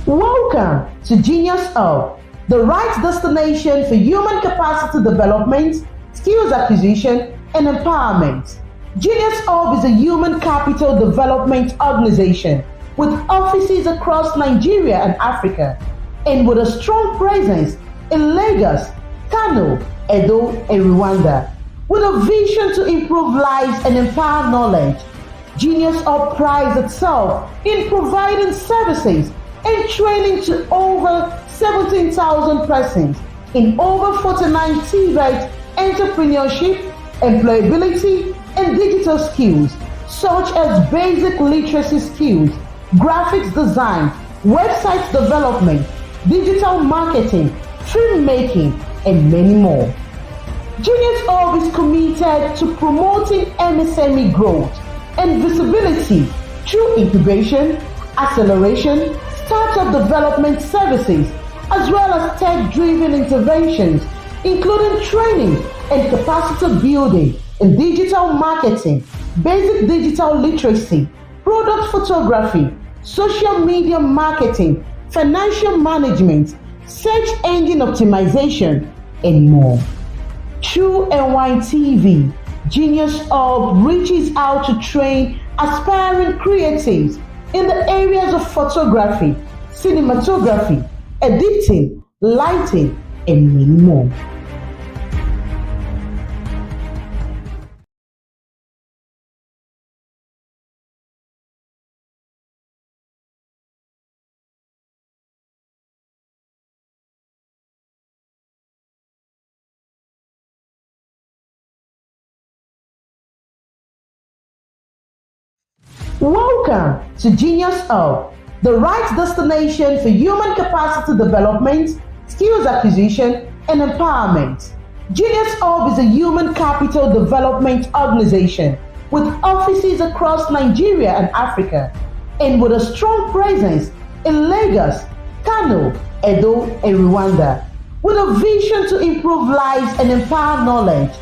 Welcome to Genius Hub, the right destination for human capacity development, skills acquisition, and empowerment. Genius Hub is a human capital development organization with offices across Nigeria and Africa, and with a strong presence in Lagos, Kano, Edo, and Rwanda. With a vision to improve lives and empower knowledge, Genius Hub prides itself in providing services and training to over 17,000 persons in over 49 TVET entrepreneurship, employability, and digital skills such as basic literacy skills, graphics design, website development, digital marketing, filmmaking, and many more. Genius Hub is committed to promoting MSME growth and visibility through incubation, acceleration, startup development services, as well as tech-driven interventions, including training and capacity building in digital marketing, basic digital literacy, product photography, social media marketing, financial management, search engine optimization, and more. Through NYTV, Genius Hub reaches out to train aspiring creatives in the areas of photography, cinematography, editing, lighting, and many more. Welcome to Genius Hub, the right destination for human capacity development, skills acquisition, and empowerment. Genius Hub is a human capital development organization with offices across Nigeria and Africa, and with a strong presence in Lagos, Kano, Edo, and Rwanda. With a vision to improve lives and empower knowledge,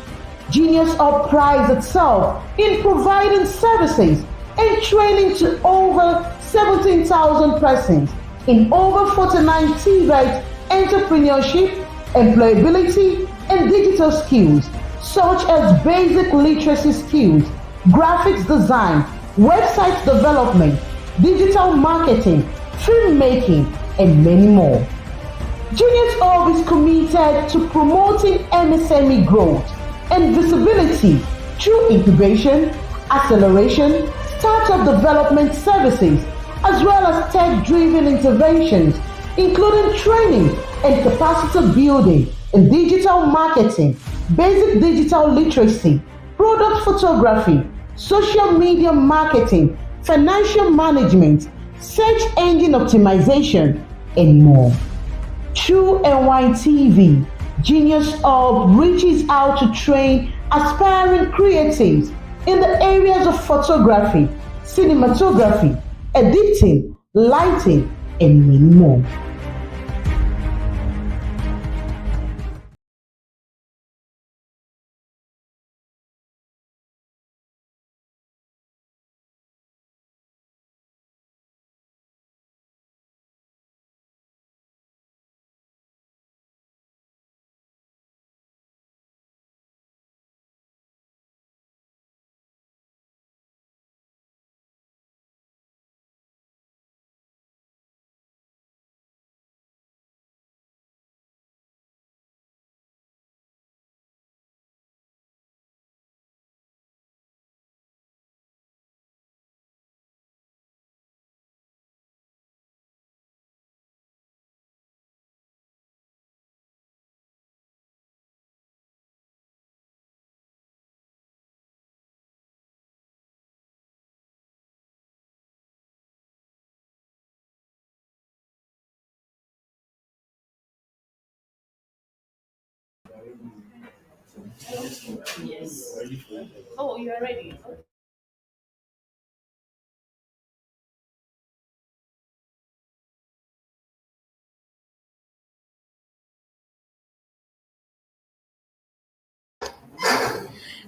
Genius Hub prides itself in providing services and training to over 17,000 persons in over 49 TVET entrepreneurship, employability, and digital skills such as basic literacy skills, graphics design, website development, digital marketing, filmmaking, and many more. Genius Hub is committed to promoting MSME growth and visibility through incubation, acceleration, startup development services, as well as tech-driven interventions, including training and capacity building in digital marketing, basic digital literacy, product photography, social media marketing, financial management, search engine optimization, and more. Through NYTV, Genius Hub reaches out to train aspiring creatives in the areas of photography, cinematography, editing, lighting, and many more. Yes. Oh, you are ready.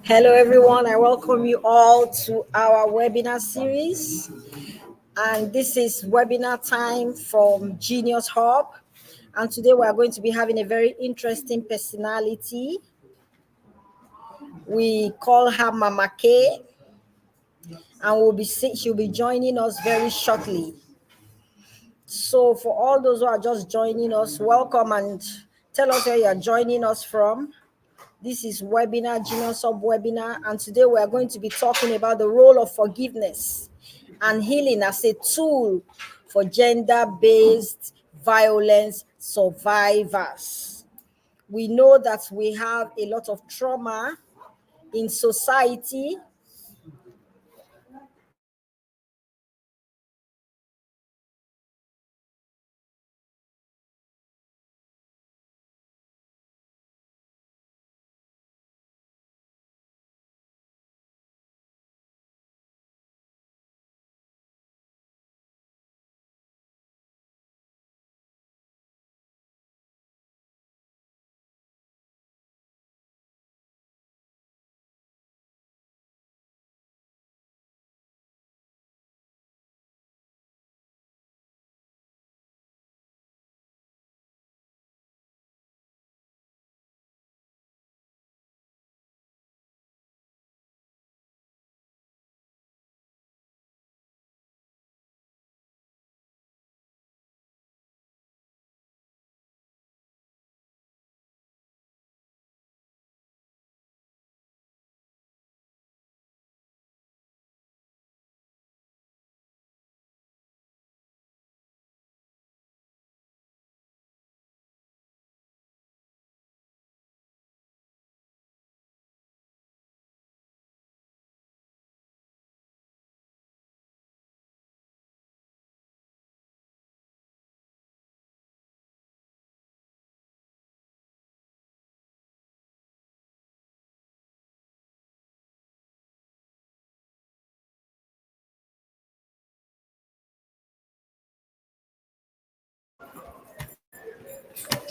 Hello, everyone. I welcome you all to our webinar series. And this is webinar time from Genius Hub. And today we are going to be having a very interesting personality. We call her Mama K, and she'll be joining us very shortly. So for all those who are just joining us, welcome and tell us where you're joining us from. This is webinar, Genius Hub webinar, and today we are going to be talking about the role of forgiveness and healing as a tool for gender-based violence survivors. We know that we have a lot of trauma in society.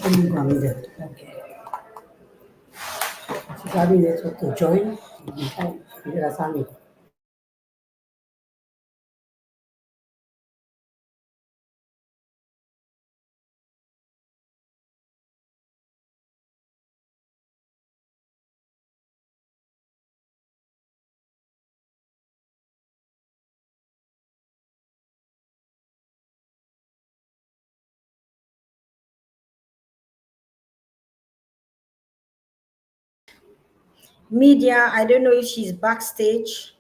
Okay. Gabi network to join. Media, I don't know if she's backstage.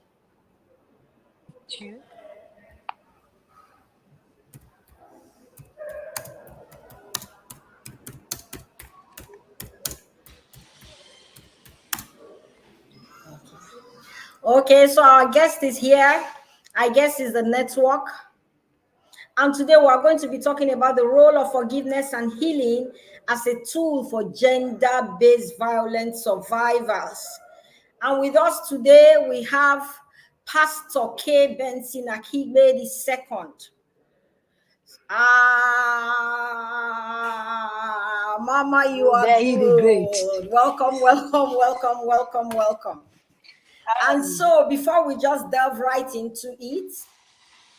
Okay, so our guest is here. I guess is the network. And today we are going to be talking about the role of forgiveness and healing as a tool for gender-based violence survivors. And with us today, we have Pastor K. Benson Akigbe II. Mama, you are good. Great. Welcome, welcome, welcome, welcome, welcome. And so before we just delve right into it,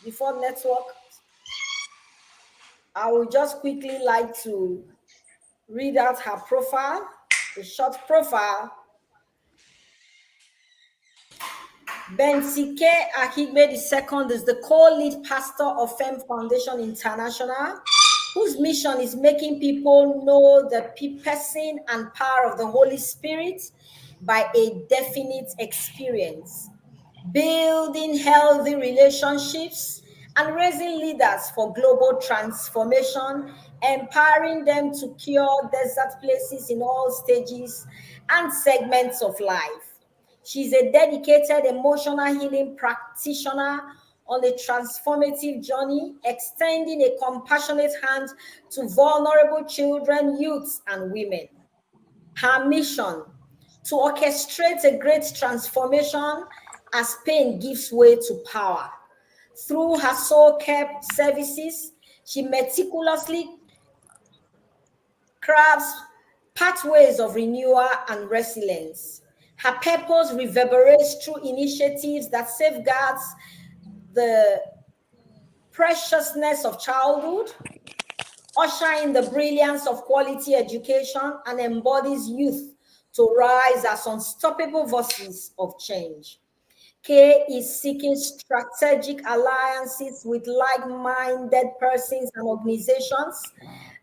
before network, I would just quickly like to read out her profile, a short profile. Bensike Akigbe II is the co-lead pastor of Femme Foundation International, whose mission is making people know the person and power of the Holy Spirit by a definite experience, building healthy relationships, and raising leaders for global transformation, empowering them to cure desert places in all stages and segments of life. She's a dedicated emotional healing practitioner on a transformative journey, extending a compassionate hand to vulnerable children, youths, and women. Her mission: to orchestrate a great transformation as pain gives way to power. Through her soul care services, she meticulously crafts pathways of renewal and resilience. Her purpose reverberates through initiatives that safeguards the preciousness of childhood, usher in the brilliance of quality education, and embodies youth to rise as unstoppable voices of change. K is seeking strategic alliances with like-minded persons and organizations,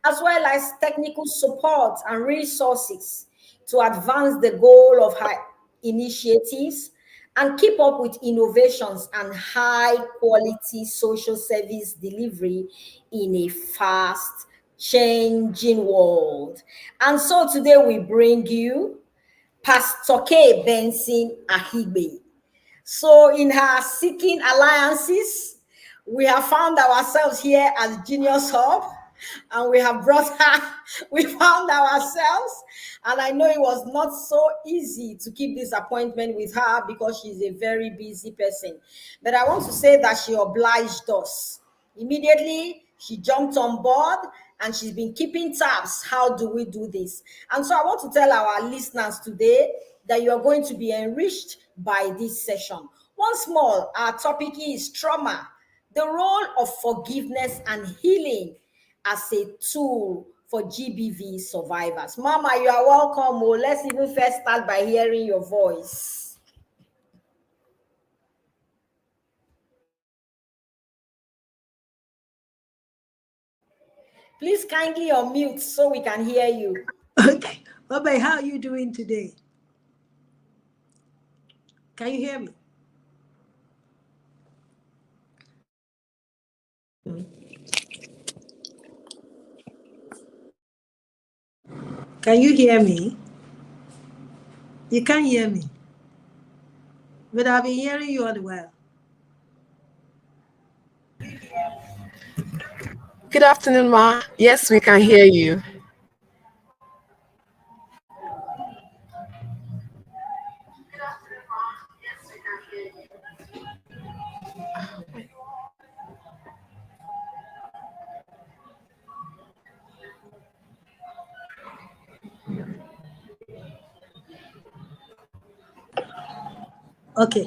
as well as technical support and resources to advance the goal of her initiatives and keep up with innovations and high-quality social service delivery in a fast changing world. And so today we bring you Pastor K. Benson Ahibe. So in her seeking alliances, we have found ourselves here at Genius Hub, and we have brought her, we found ourselves, and I know it was not so easy to keep this appointment with her because she's a very busy person. But I want to say that she obliged us. Immediately, she jumped on board and she's been keeping tabs. How do we do this? And so I want to tell our listeners today that you are going to be enriched by this session. Once more, our topic is trauma, the role of forgiveness and healing as a tool for GBV survivors. Mama, you are welcome. Oh, let's even first start by hearing your voice. Please kindly unmute so we can hear you. Okay. Baba, how are you doing today? Can you hear me? Can you hear me? You can't hear me. But I've been hearing you all the while. Good afternoon, Ma. Yes, we can hear you. Okay.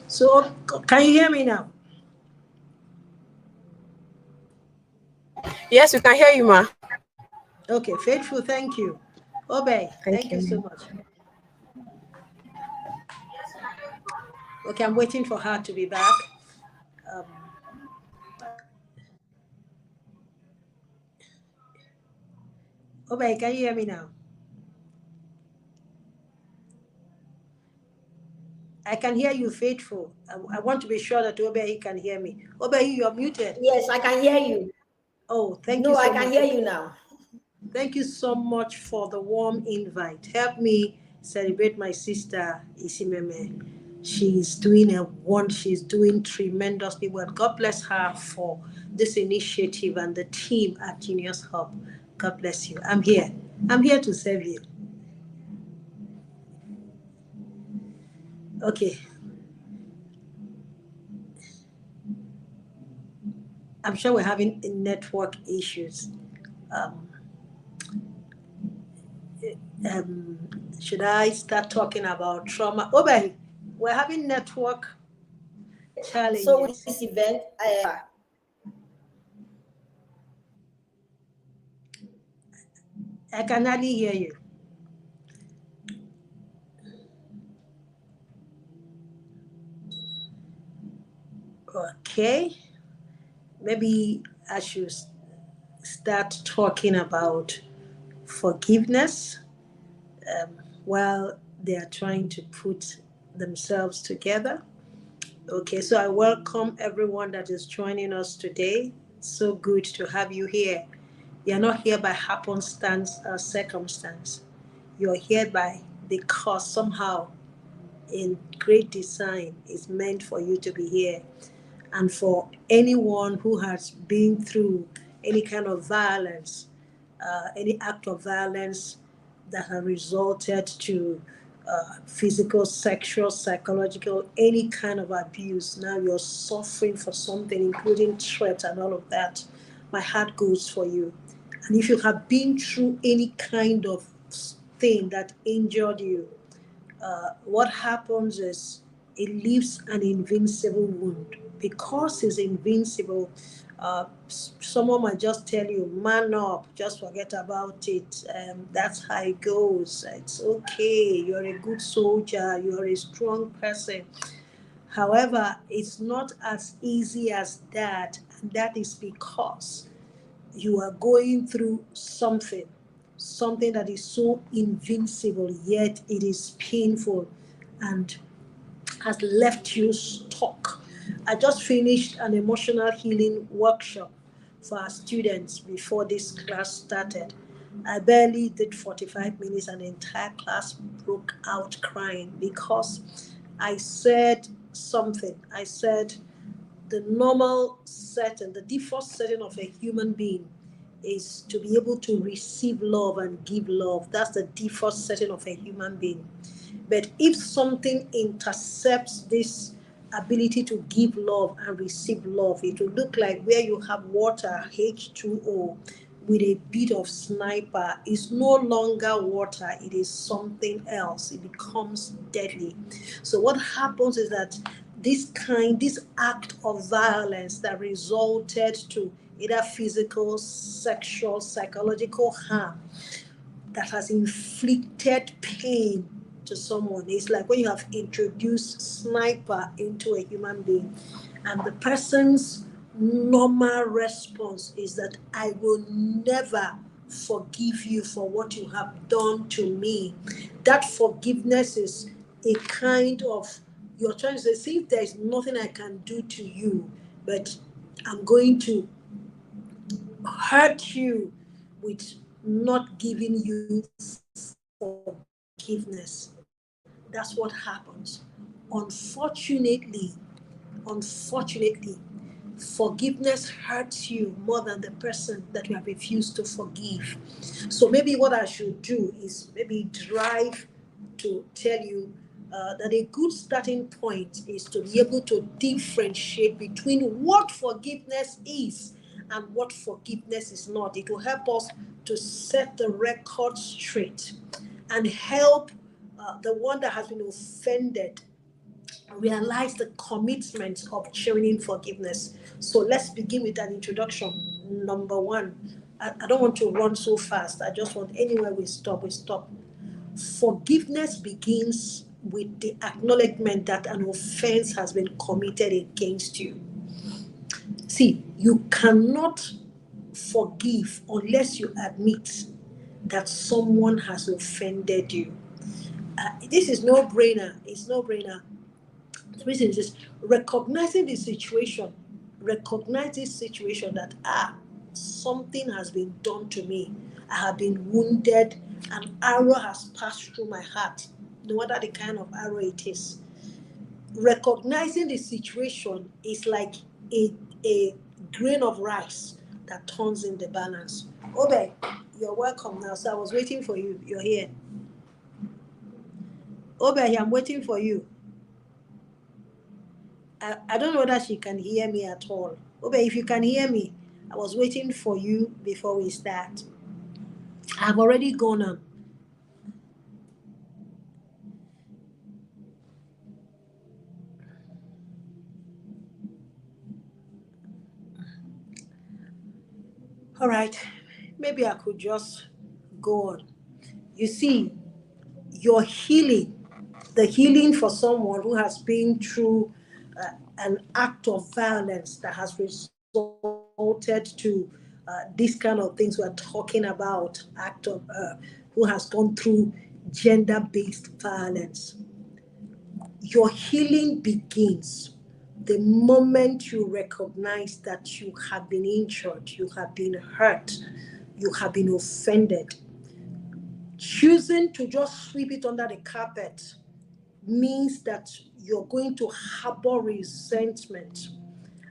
So, can you hear me now? Yes, we can hear you, Ma. Okay, Faithful, thank you. Obey, thank you so much. Okay, I'm waiting for her to be back. Obey, can you hear me now? I can hear you, Faithful. I want to be sure that Obey can hear me. Obey, you're muted. Yes, I can hear you. Oh, thank No, you so I much. can hear you now. Thank you so much for the warm invite. Help me celebrate my sister Isimeme. She's doing tremendously well. God bless her for this initiative and the team at Genius Hub. God bless you. I'm here. I'm here to serve you. Okay. I'm sure we're having network issues. Um, should I start talking about trauma? Obey, we're having network challenges. So with this event, I can hardly hear you. Okay, maybe I should start talking about forgiveness while they are trying to put themselves together. Okay, so I welcome everyone that is joining us today. So good to have you here. You're not here by happenstance or circumstance. You're here by because somehow in great design is meant for you to be here. And for anyone who has been through any kind of violence, any act of violence that has resulted to physical, sexual, psychological, any kind of abuse. Now you're suffering for something, including threat and all of that. My heart goes for you. And if you have been through any kind of thing that injured you, what happens is it leaves an invincible wound. Because it's invincible, someone might just tell you, man up, just forget about it. That's how it goes. It's okay. You're a good soldier. You're a strong person. However, it's not as easy as that. And that is because you are going through something that is so invincible, yet it is painful and has left you stuck. I just finished an emotional healing workshop for our students before this class started. I barely did 45 minutes, and the entire class broke out crying because I said something. I said, the normal setting, the default setting of a human being is to be able to receive love and give love. That's the default setting of a human being. But if something intercepts this ability to give love and receive love, it will look like where you have water, H2O, with a bit of sniper. It's no longer water, it is something else. It becomes deadly. So what happens is that this act of violence that resulted to either physical, sexual, psychological harm, that has inflicted pain to someone. It's like when you have introduced sniper into a human being, and the person's normal response is that I will never forgive you for what you have done to me. That forgiveness is a kind of, you're trying to say, see, there is nothing I can do to you, but I'm going to hurt you with not giving you forgiveness. That's what happens. Unfortunately, forgiveness hurts you more than the person that you have refused to forgive. So maybe what I should do is maybe drive to tell you that a good starting point is to be able to differentiate between what forgiveness is and what forgiveness is not. It will help us to set the record straight and help the one that has been offended realize the commitment of genuine forgiveness. So let's begin with an introduction. Number one, I don't want to run so fast. I just want anywhere we stop, we stop. Forgiveness begins with the acknowledgement that an offense has been committed against you. See, you cannot forgive unless you admit that someone has offended you. This is no brainer. It's no brainer. The reason is this: recognizing the situation, recognize this situation that something has been done to me. I have been wounded, an arrow has passed through my heart, no matter the kind of arrow it is. Recognizing the situation is like a grain of rice that turns in the balance. Obe, you're welcome now. So I was waiting for you. You're here. Obe, I'm waiting for you. I don't know whether she can hear me at all. Obe, if you can hear me, I was waiting for you before we start. I've already gone on. All right, maybe I could just go on. You see, your healing, the healing for someone who has been through an act of violence that has resulted to these kind of things we're talking about, act of who has gone through gender-based violence. Your healing begins the moment you recognize that you have been injured, you have been hurt, you have been offended. Choosing to just sweep it under the carpet means that you're going to harbor resentment.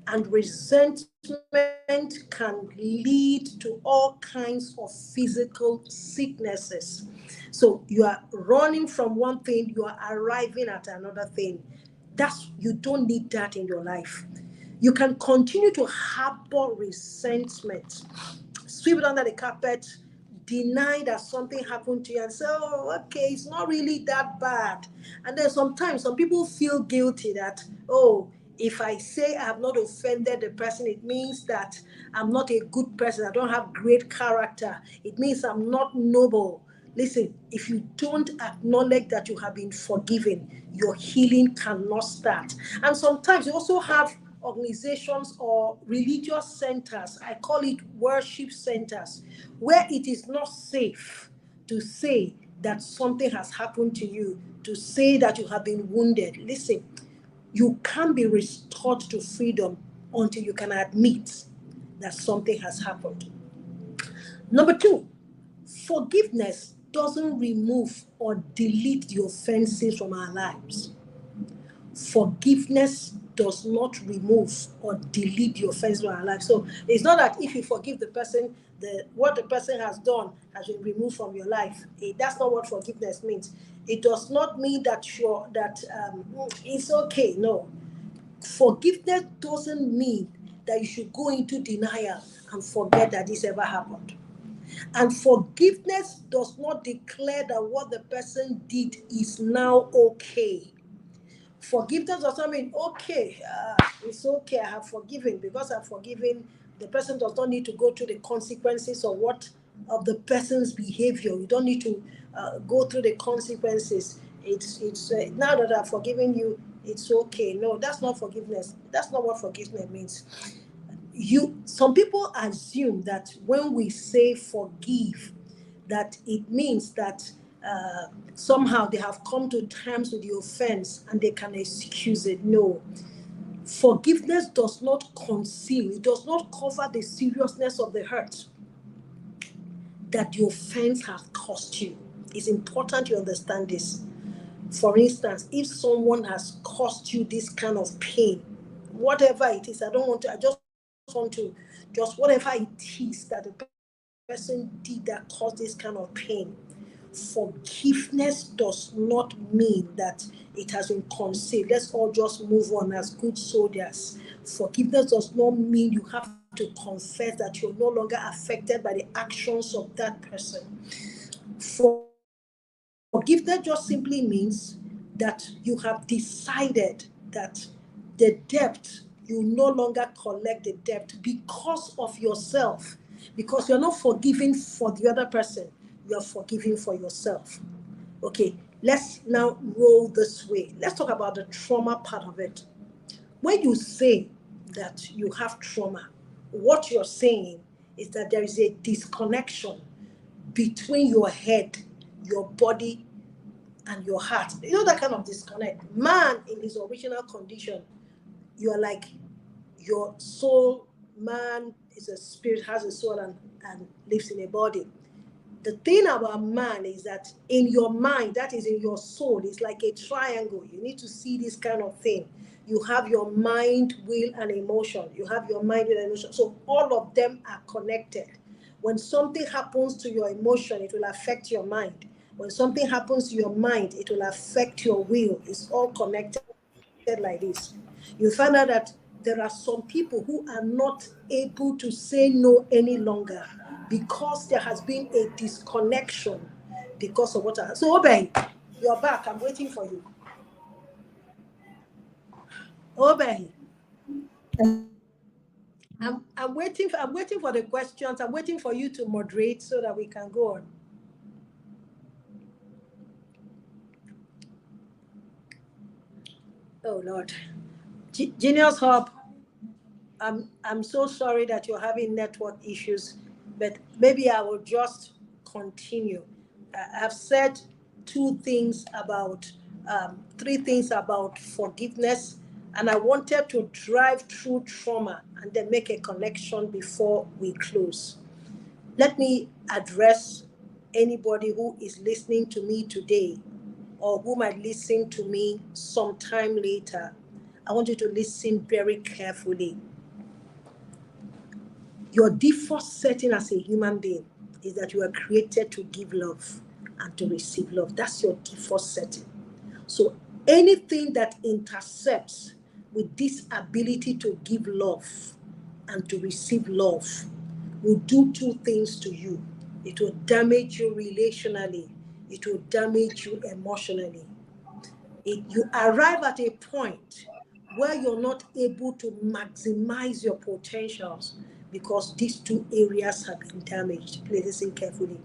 And resentment can lead to all kinds of physical sicknesses. So you are running from one thing, you are arriving at another thing. You don't need that in your life. You can continue to harbor resentment, sweep it under the carpet, deny that something happened to you, and say, oh, okay, it's not really that bad. And then sometimes some people feel guilty that, oh, if I say I have not offended the person, it means that I'm not a good person. I don't have great character. It means I'm not noble. Listen, if you don't acknowledge that you have been forgiven, your healing cannot start. And sometimes you also have organizations or religious centers, I call it worship centers, where it is not safe to say that something has happened to you, to say that you have been wounded. Listen, you can't be restored to freedom until you can admit that something has happened. Number two, forgiveness doesn't remove or delete the offenses from our lives. Forgiveness does not remove or delete the offense from our life. So it's not that if you forgive the person, what the person has done has been removed from your life. That's not what forgiveness means. It does not mean that it's okay. No, forgiveness doesn't mean that you should go into denial and forget that this ever happened. And forgiveness does not declare that what the person did is now okay. Forgiveness does not mean, okay, it's okay, I have forgiven. Because I've forgiven, the person does not need to go through the consequences of the person's behavior. You don't need to go through the consequences. It's now that I've forgiven you, it's okay. No, that's not forgiveness. That's not what forgiveness means. Some people assume that when we say forgive, that it means that somehow they have come to terms with the offense and they can excuse it. No. Forgiveness does not conceal, it does not cover the seriousness of the hurt that the offense has cost you. It's important you understand this. For instance, if someone has caused you this kind of pain, whatever it is, I just want to, just whatever it is that the person did that caused this kind of pain, forgiveness does not mean that it has been concealed. Let's all just move on as good soldiers. Forgiveness does not mean you have to confess that you're no longer affected by the actions of that person. Forgiveness just simply means that you have decided that the debt, you no longer collect the debt because of yourself, because you're not forgiving for the other person, you're forgiving for yourself. Okay, let's now roll this way. Let's talk about the trauma part of it. When you say that you have trauma, what you're saying is that there is a disconnection between your head, your body, and your heart. You know that kind of disconnect. Man, in his original condition, you are like your soul. Man is a spirit, has a soul, and lives in a body. The thing about man is that in your mind, that is in your soul, it's like a triangle. You need to see this kind of thing. You have your mind, will, and emotion. You have your mind, will, and emotion. So all of them are connected. When something happens to your emotion, it will affect your mind. When something happens to your mind, it will affect your will. It's all connected like this. You find out that there are some people who are not able to say no any longer because there has been a disconnection because of what I. So Obey, you're back. I'm waiting for you. Obey. I'm waiting for the questions. I'm waiting for you to moderate so that we can go on. Oh Lord. Genius Hub, I'm so sorry that you're having network issues, but maybe I will just continue. I've said three things about forgiveness, and I wanted to drive through trauma and then make a connection before we close. Let me address anybody who is listening to me today or who might listen to me sometime later. I want you to listen very carefully. Your default setting as a human being is that you are created to give love and to receive love. That's your default setting. So anything that intercepts with this ability to give love and to receive love will do two things to you. It will damage you relationally. It will damage you emotionally. You arrive at a point where you're not able to maximize your potentials because these two areas have been damaged. Please listen carefully.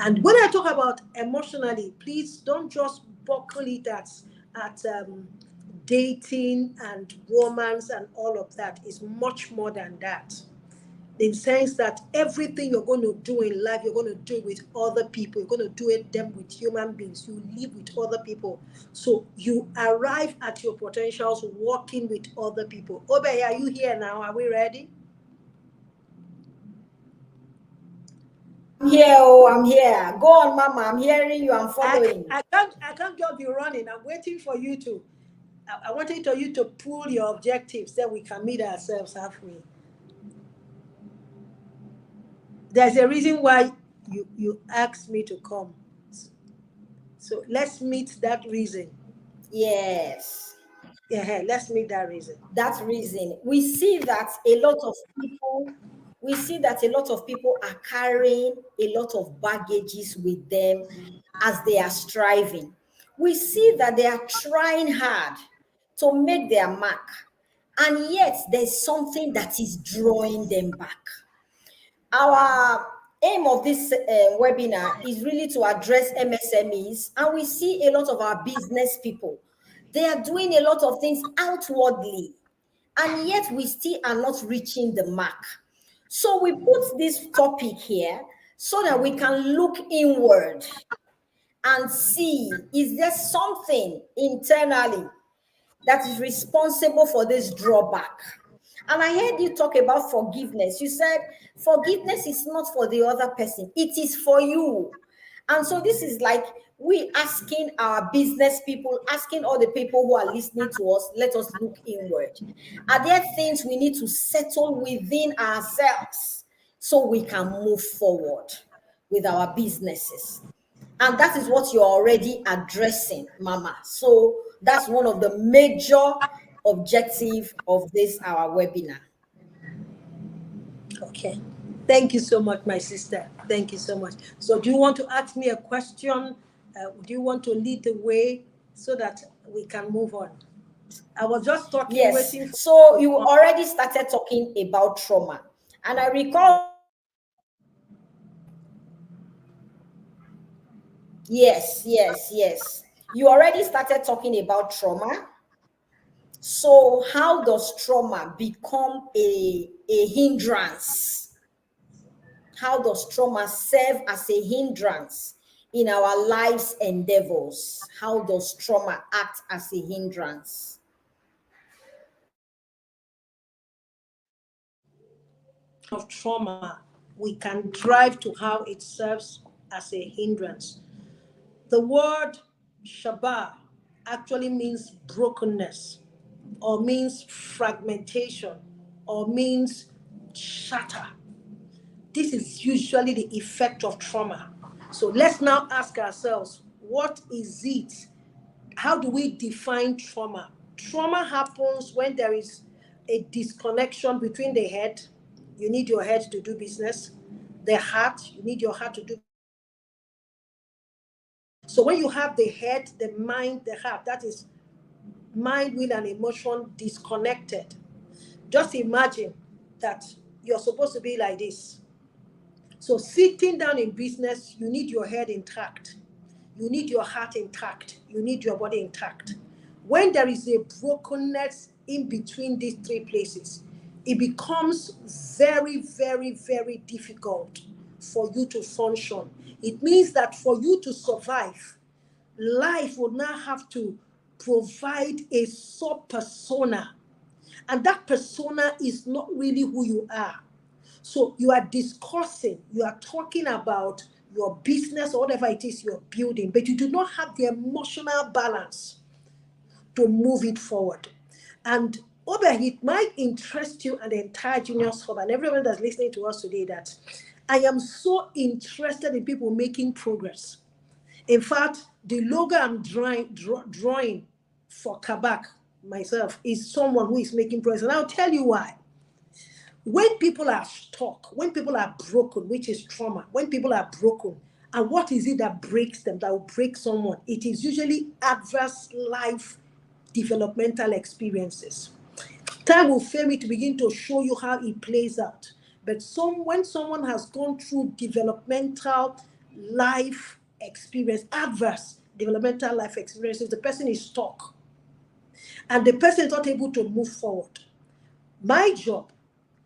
And when I talk about emotionally, please don't just buckle it at dating and romance and all of that. It's much more than that, in the sense that everything you're going to do in life, you're going to do it with other people. You're going to do them with human beings. You live with other people. So you arrive at your potentials working with other people. Obe, are you here now? Are we ready? I'm here. Oh, I'm here. Go on, Mama. I'm hearing you. I'm following. I can't just be running. I'm waiting for you to. I wanted you to pull your objectives, then we can meet ourselves halfway. There's a reason why you asked me to come. So let's meet that reason. Yes. Yeah, let's meet that reason. That reason. We see that a lot of people are carrying a lot of baggages with them as they are striving. We see that they are trying hard to make their mark, and yet there's something that is drawing them back. Our aim of this webinar is really to address MSMEs, and we see a lot of our business people. They are doing a lot of things outwardly, and yet we still are not reaching the mark. So we put this topic here so that we can look inward and see, is there something internally that is responsible for this drawback? And I heard you talk about forgiveness. You said forgiveness is not for the other person, it is for you. And so this is like we asking our business people, asking all the people who are listening to us, let us look inward. Are there things we need to settle within ourselves so we can move forward with our businesses? And that is what you're already addressing, Mama. So that's one of the major objective of this our webinar. Okay. Thank you so much, my sister. Thank you so much. So do you want to ask me a question? Do you want to lead the way so that we can move on? I was just talking, yes. waiting for... So you already started talking about trauma. And I recall... Yes. You already started talking about trauma. So how does trauma become a hindrance? How does trauma serve as a hindrance in our life's endeavors? How does trauma act as a hindrance? Of trauma, we can drive to how it serves as a hindrance. The word Shabbat actually means brokenness, or means fragmentation, or means shatter. This is usually the effect of trauma. So let's now ask ourselves, what is it? How do we define trauma? Trauma happens when there is a disconnection between the head. You need your head to do business. The heart, you need your heart to do. So when you have the head, the mind, the heart, that is mind, will, and emotion disconnected. Just imagine that you're supposed to be like this. So sitting down in business, you need your head intact. You need your heart intact. You need your body intact. When there is a brokenness in between these three places, it becomes very, very, very difficult for you to function. It means that for you to survive, life will now have to provide a sub-persona. And that persona is not really who you are. So you are discussing, you are talking about your business or whatever it is you're building, but you do not have the emotional balance to move it forward. And It might interest you and the entire Genius Hub and everyone that's listening to us today that I am so interested in people making progress. In fact, the logo I'm drawing for Kabak, myself, is someone who is making progress. And I'll tell you why. When people are stuck, when people are broken, which is trauma, when people are broken, and what is it that breaks them, that will break someone? It is usually adverse life developmental experiences. Time will fail me to begin to show you how it plays out. But when someone has gone through developmental life experience, adverse developmental life experiences, the person is stuck. And the person is not able to move forward. My job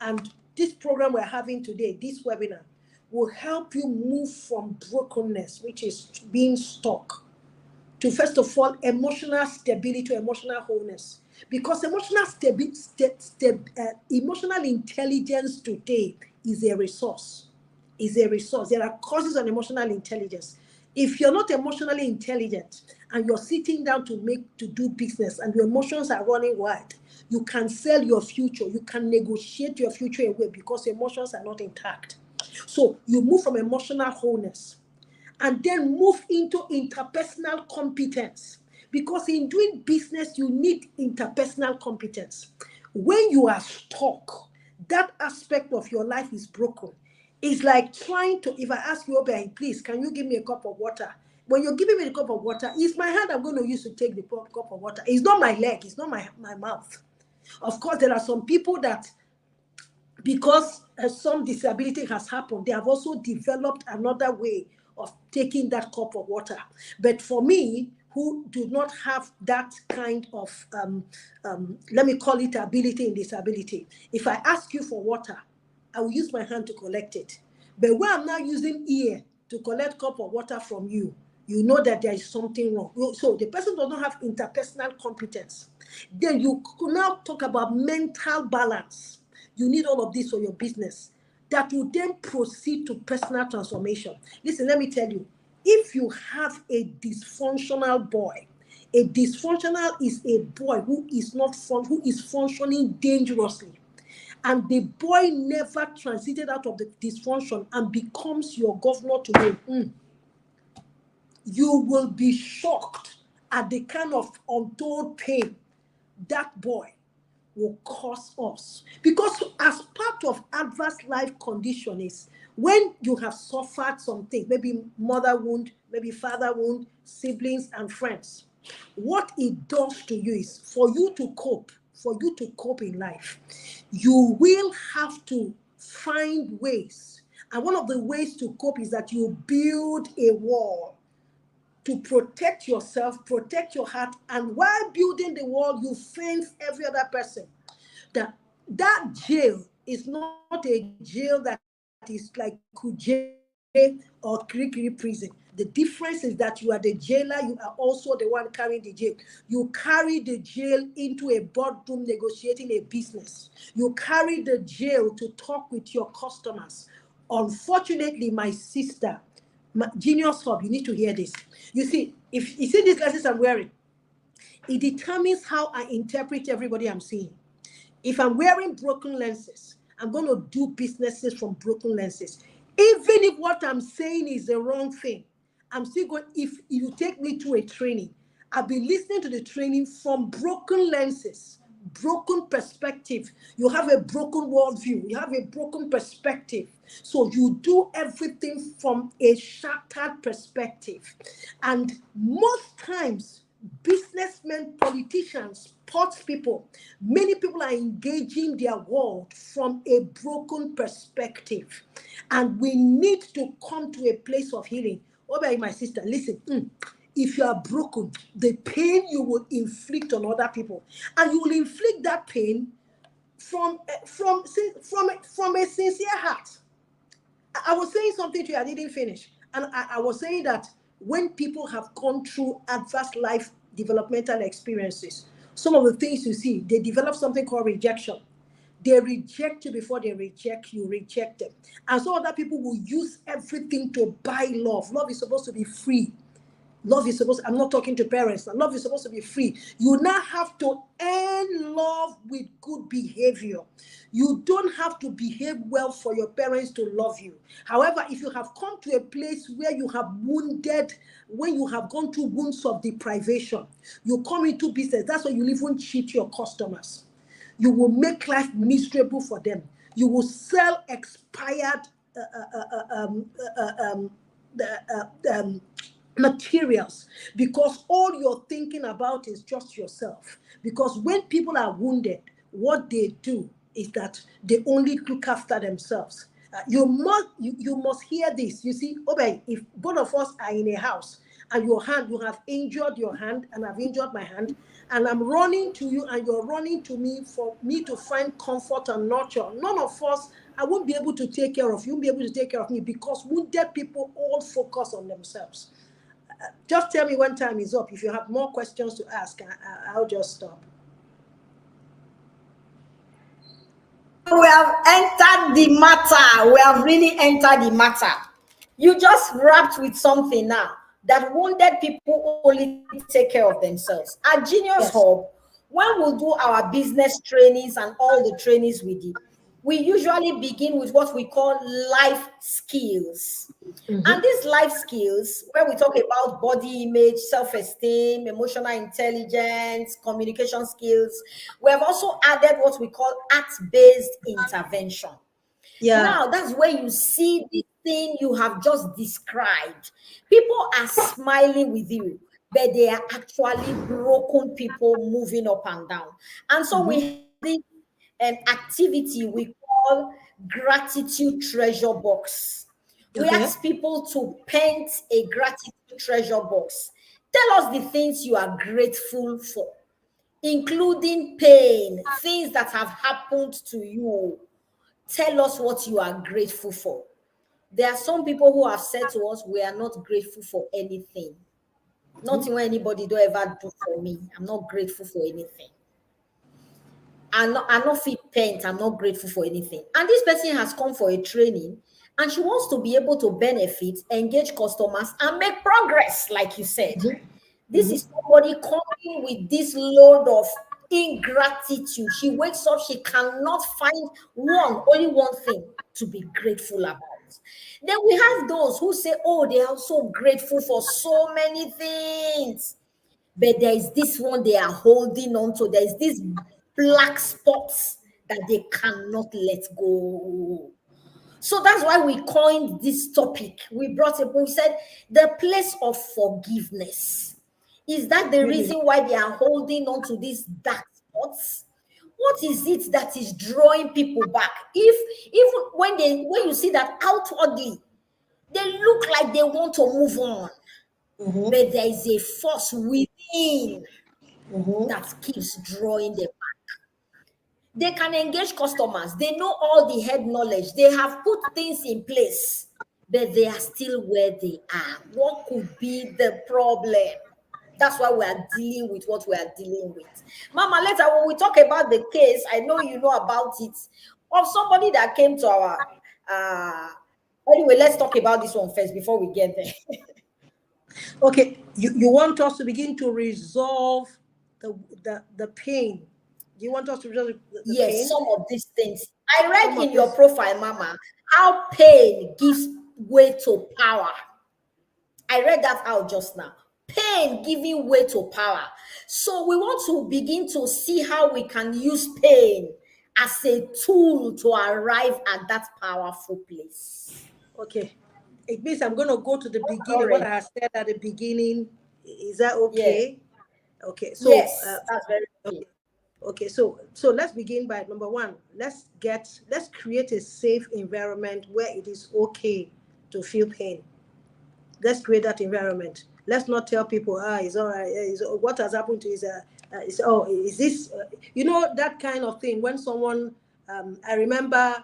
and this program we're having today, this webinar, will help you move from brokenness, which is being stuck, to first of all, emotional stability, to emotional wholeness. Because emotional intelligence today is a resource. There are courses on emotional intelligence. If you're not emotionally intelligent and you're sitting down to do business and your emotions are running wild, you can sell your future. You can negotiate your future away because your emotions are not intact. So you move from emotional wholeness and then move into interpersonal competence. Because in doing business, you need interpersonal competence. When you are stuck, that aspect of your life is broken. It's like trying to, if I ask you, Obey, please, can you give me a cup of water? When you're giving me the cup of water, it's my hand I'm going to use to take the cup of water. It's not my leg, it's not my mouth. Of course, there are some people that, because some disability has happened, they have also developed another way of taking that cup of water. But for me, who do not have that kind of, let me call it ability and disability, if I ask you for water, I will use my hand to collect it. But when I'm now using ear to collect cup of water from you, you know that there is something wrong. So the person does not have interpersonal competence. Then you could now talk about mental balance. You need all of this for your business. That will then proceed to personal transformation. Listen, let me tell you, if you have a dysfunctional boy, a dysfunctional is a boy who is functioning dangerously. And the boy never transited out of the dysfunction and becomes your governor today. You will be shocked at the kind of untold pain that boy will cause us. Because as part of adverse life condition is when you have suffered something, maybe mother wound, maybe father wound, siblings and friends, what it does to you is for you to cope in life, you will have to find ways. And one of the ways to cope is that you build a wall to protect yourself, protect your heart, and while building the wall, you fence every other person. That jail is not a jail that is like Kuje or Kirikiri prison. The difference is that you are the jailer, you are also the one carrying the jail. You carry the jail into a boardroom negotiating a business. You carry the jail to talk with your customers. Unfortunately, my sister, Genius Hub, you need to hear this. You see, if you see these glasses I'm wearing, it determines how I interpret everybody I'm seeing. If I'm wearing broken lenses, I'm going to do businesses from broken lenses. Even if what I'm saying is the wrong thing, I'm still going, if you take me to a training, I'll be listening to the training from broken lenses, broken perspective. You have a broken worldview. You have a broken perspective. So you do everything from a shattered perspective. And most times, businessmen, politicians, sports people, many people are engaging their world from a broken perspective. And we need to come to a place of healing. Oh, my sister, listen. If you are broken, the pain you will inflict on other people, and you will inflict that pain from a sincere heart. I was saying something to you, I didn't finish. And I was saying that when people have gone through adverse life developmental experiences, some of the things you see, they develop something called rejection. They reject you before they reject you, reject them. And so other people will use everything to buy love. Love is supposed to be free. Love is supposed, I'm not talking to parents. Love is supposed to be free. You now have to earn love with good behavior. You don't have to behave well for your parents to love you. However, if you have come to a place where you have wounded, when you have gone through wounds of deprivation, you come into business. That's why you even cheat your customers. You will make life miserable for them. You will sell expired materials, because all you're thinking about is just yourself. Because when people are wounded, what they do is that they only look after themselves. You must hear this. You see, Obey, if both of us are in a house and you have injured your hand and I've injured my hand, and I'm running to you and you're running to me for me to find comfort and nurture, none of us, I won't be able to take care of you, won't be able to take care of me, because wounded people all focus on themselves. Just tell me when time is up. If you have more questions to ask, I'll just stop. We have entered the matter. We have really entered the matter. You just wrapped with something now, that wounded people only take care of themselves. At Genius Hub, when we do our business trainings and all the trainings we do, we usually begin with what we call life skills. And these life skills, where we talk about body image, self-esteem, emotional intelligence, communication skills, we have also added what we call act-based intervention. Yeah. Now, that's where you see the thing you have just described. People are smiling with you, but they are actually broken people moving up and down. And so we have this activity we call gratitude treasure box. We ask people to paint a gratitude treasure box. Tell us the things you are grateful for, including pain, things that have happened to you. Tell us what you are grateful for. There are some people who have said to us, we are not grateful for anything. Nothing what anybody do ever do for me. I'm not grateful for anything. I'm not fit paint. I'm not grateful for anything. And this person has come for a training and she wants to be able to benefit, engage customers, and make progress, like you said. This is somebody coming with this load of ingratitude. She wakes up, she cannot find only one thing to be grateful about. Then we have those who say, oh, they are so grateful for so many things. But there is this one they are holding on to. There is this black spots that they cannot let go. So that's why we coined this topic. We brought it, we said the place of forgiveness. Is that the reason why they are holding on to these dark spots? What is it that is drawing people back? Even when you see that outwardly, they look like they want to move on, but there is a force within that keeps drawing them back. They can engage customers. They know all the head knowledge. They have put things in place, but they are still where they are. What could be the problem? That's why we are dealing with what we are dealing with. Mama, later when we talk about the case, I know you know about it, of somebody that came to our anyway, let's talk about this one first before we get there. Okay, you want us to begin to resolve the pain. Do you want us to resolve the pain? Some of these things. I read in your profile, Mama, how pain gives way to power. I read that out just now. Pain giving way to power. So we want to begin to see how we can use pain as a tool to arrive at that powerful place. Okay. It means I'm going to go to the beginning, what I said at the beginning. Is that okay? Yeah. Okay. So yes, that's very good. Okay, so let's begin by number one. Let's create a safe environment where it is okay to feel pain. Let's create that environment. Let's not tell people, it's all right. What has happened to is is this, that kind of thing. When someone, I remember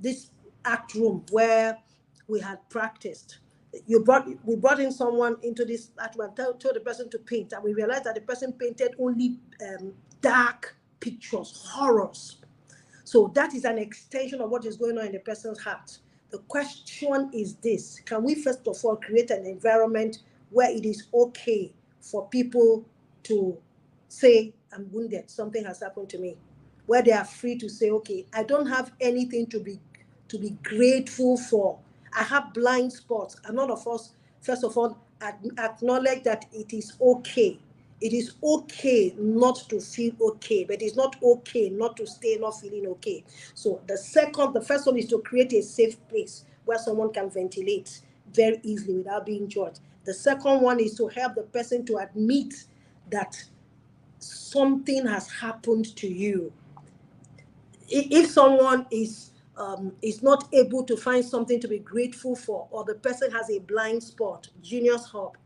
this act room where we had practiced. We brought in someone into this act room and told the person to paint, and we realized that the person painted only dark pictures, horrors. So that is an extension of what is going on in the person's heart. The question is this: can we first of all create an environment where it is okay for people to say, I'm wounded, something has happened to me, where they are free to say, okay, I don't have anything to be grateful for. I have blind spots. And none of us, first of all, acknowledge that it is okay. It is okay not to feel okay, but it's not okay not to stay not feeling okay. So the first one is to create a safe place where someone can ventilate very easily without being judged. The second one is to help the person to admit that something has happened to you. If someone is not able to find something to be grateful for, or the person has a blind spot, Genius Hub,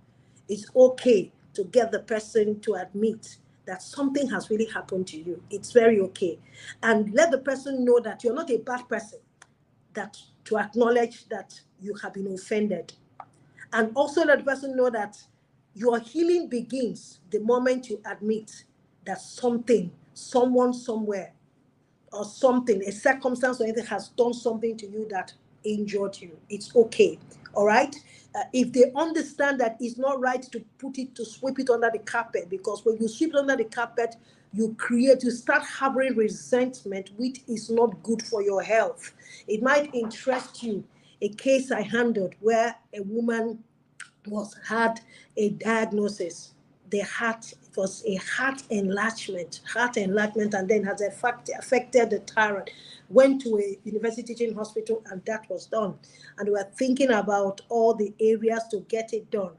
it's okay to get the person to admit that something has really happened to you. It's very okay. And let the person know that you're not a bad person, that to acknowledge that you have been offended. And also let the person know that your healing begins the moment you admit that something, someone, somewhere, or something, a circumstance or anything has done something to you that injured you. It's okay. All right. If they understand that it's not right to sweep it under the carpet, because when you sweep it under the carpet, you start harboring resentment, which is not good for your health. It might interest you. A case I handled where a woman had a diagnosis. It was a heart enlargement, and then has affected the thyroid. Went to a university teaching hospital, and that was done. And we were thinking about all the areas to get it done.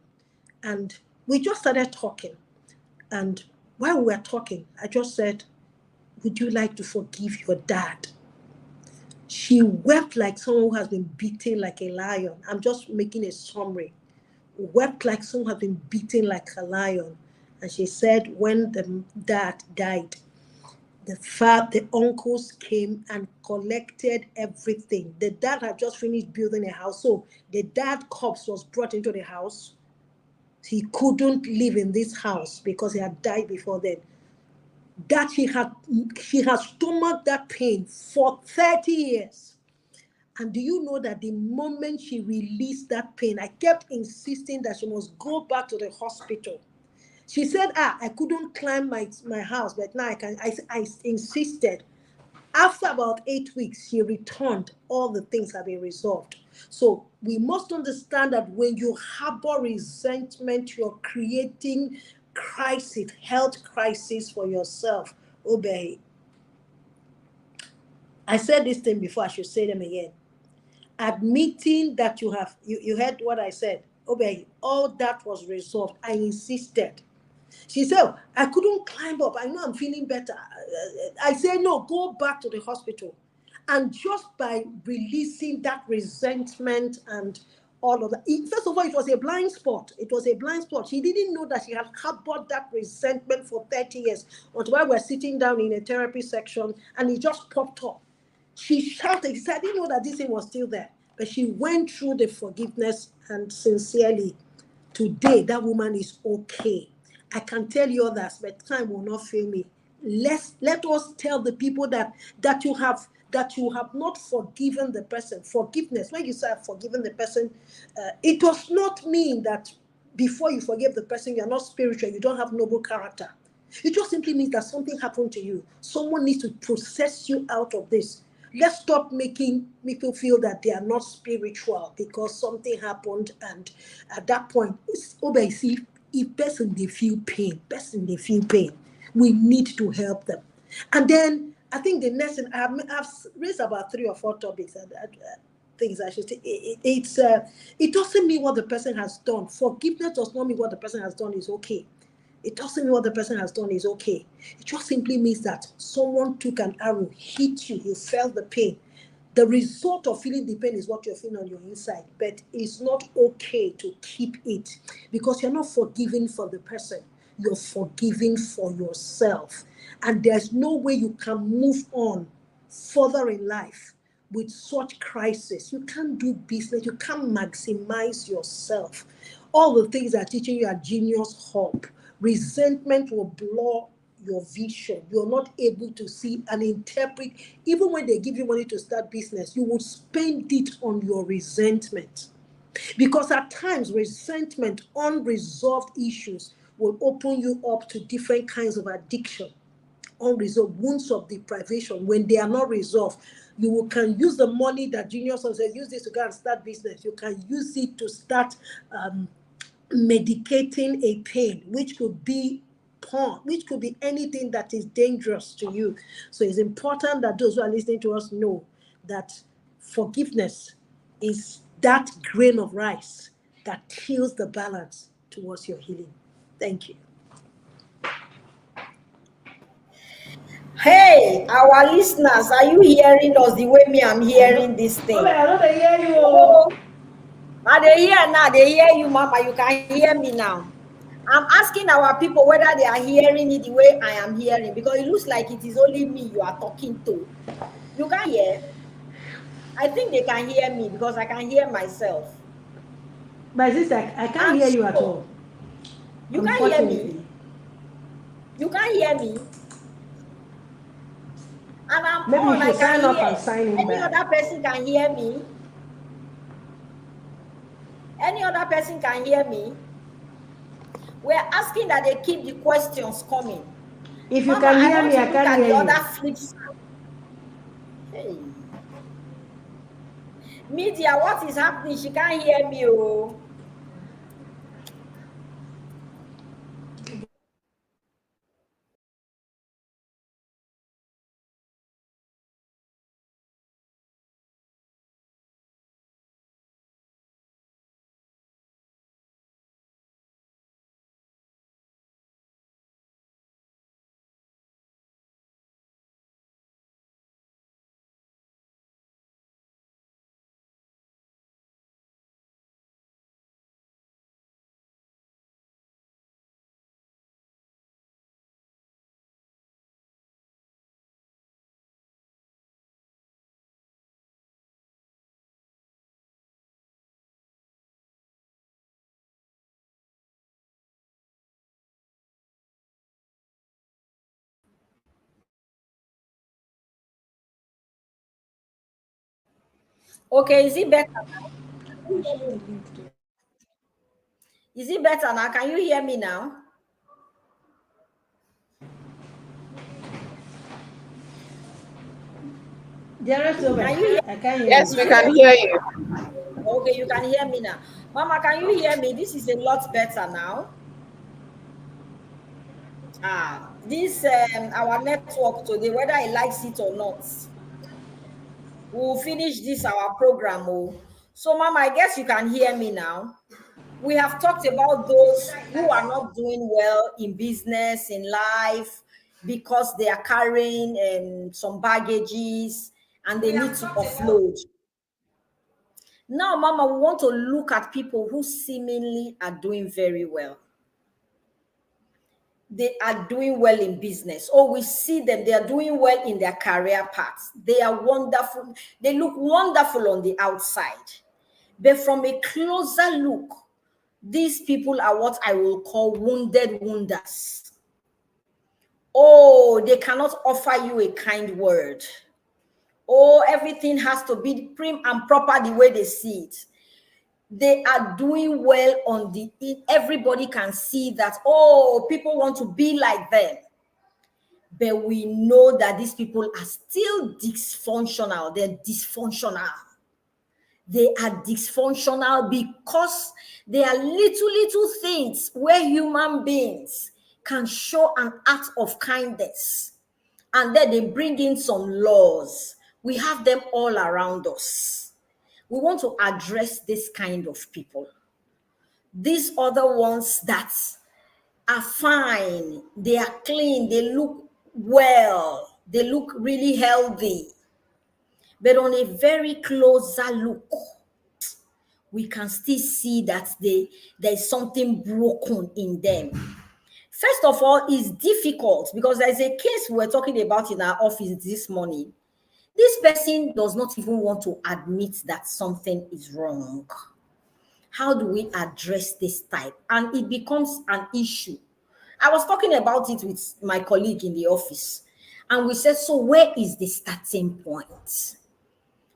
And we just started talking. And while we were talking, I just said, would you like to forgive your dad? She wept like someone who has been beaten like a lion. I'm just making a summary. Wept like someone had been beaten like a lion. And she said when the dad died, the uncles came and collected everything. The dad had just finished building a house. So the dad corpse was brought into the house. He couldn't live in this house because he had died before then. That she has stomached that pain for 30 years. And do you know that the moment she released that pain, I kept insisting that she must go back to the hospital. She said, I couldn't climb my house, but now I can. I insisted. After about 8 weeks, she returned. All the things have been resolved. So we must understand that when you harbor resentment, you're creating health crisis for yourself. Obey. I said this thing before, I should say them again. Admitting that you heard what I said. Obey, all that was resolved. I insisted. She said, oh, I couldn't climb up. I know I'm feeling better. I said, no, go back to the hospital. And just by releasing that resentment and all of that, first of all, it was a blind spot. It was a blind spot. She didn't know that she had harbored that resentment for 30 years until while we're sitting down in a therapy section and it just popped up. She shouted. She said, I didn't know that this thing was still there. But she went through the forgiveness, and sincerely, today, that woman is okay. I can tell you others, but time will not fail me. Let us tell the people that you have not forgiven the person. Forgiveness, when you say I've forgiven the person, it does not mean that before you forgive the person, you're not spiritual, you don't have noble character. It just simply means that something happened to you. Someone needs to process you out of this. Let's stop making people feel that they are not spiritual because something happened, and at that point, see, if person they feel pain, we need to help them. And then I think the next thing, I've raised about 3 or 4 topics and things I should say. It doesn't mean what the person has done. Forgiveness does not mean what the person has done is okay. It doesn't mean what the person has done is okay. It just simply means that someone took an arrow, hit you, you felt the pain. The result of feeling the pain is what you're feeling on your inside, but it's not okay to keep it because you're not forgiving for the person. You're forgiving for yourself. And there's no way you can move on further in life with such crisis. You can't do business. You can't maximize yourself. All the things that are teaching you are Genius Hub. Resentment will blur your vision. You're not able to see and interpret. Even when they give you money to start business, you will spend it on your resentment. Because at times, resentment, unresolved issues will open you up to different kinds of addiction, unresolved wounds of deprivation. When they are not resolved, you can use the money that Junior Son says, use this to go and start business. You can use it to start medicating a pain, which could be porn, which could be anything that is dangerous to you. So it's important that those who are listening to us know that forgiveness is that grain of rice that tilts the balance towards your healing. Thank you. Hey, our listeners, are you hearing us the way me I'm hearing this thing? I don't hear you. Oh, now they hear now. They hear you, Mama. You can hear me now. I'm asking our people whether they are hearing it the way I am hearing, because it looks like it is only me you are talking to. You can hear. I think they can hear me because I can hear myself. My sister, I can't hear you at all. You can't hear me. You can't hear me. And I'm Maybe on. you should sign up hear. and sign in Any back. other person can hear me. Any other person can hear me. We're asking that they keep the questions coming. If you Mama, can hear me, I can't hear you. Other flip side. Hey. Media, what is happening? She can't hear me. Oh. Okay, is it better now? Is it better now? Can you hear me now? Can you hear? I can't hear Yes, you. we can hear you. Okay, you can hear me now. Mama, can you hear me? This is a lot better now. This our network today, whether I likes it or not, we'll finish this our program. Oh. So, Mama, I guess you can hear me now. We have talked about those who are not doing well in business, in life, because they are carrying some baggages and they need to offload. Now, Mama, we want to look at people who seemingly are doing very well. They are doing well in business. Oh, we see them. They are doing well in their career paths. They are wonderful. They look wonderful on the outside. But from a closer look, these people are what I will call wounded wounders. Oh, they cannot offer you a kind word. Oh, everything has to be prim and proper the way they see it. They are doing well on the, everybody can see that, oh, people want to be like them. But we know that these people are still dysfunctional. They're dysfunctional. They are dysfunctional because they are little things where human beings can show an act of kindness. And then they bring in some laws. We have them all around us. We want to address this kind of people. These other ones that are fine, they are clean, they look well, they look really healthy. But on a very closer look, we can still see that there's something broken in them. First of all, it's difficult because there's a case we're talking about in our office this morning. This person does not even want to admit that something is wrong. How do we address this type? And it becomes an issue. I was talking about it with my colleague in the office, and we said, so where is the starting point?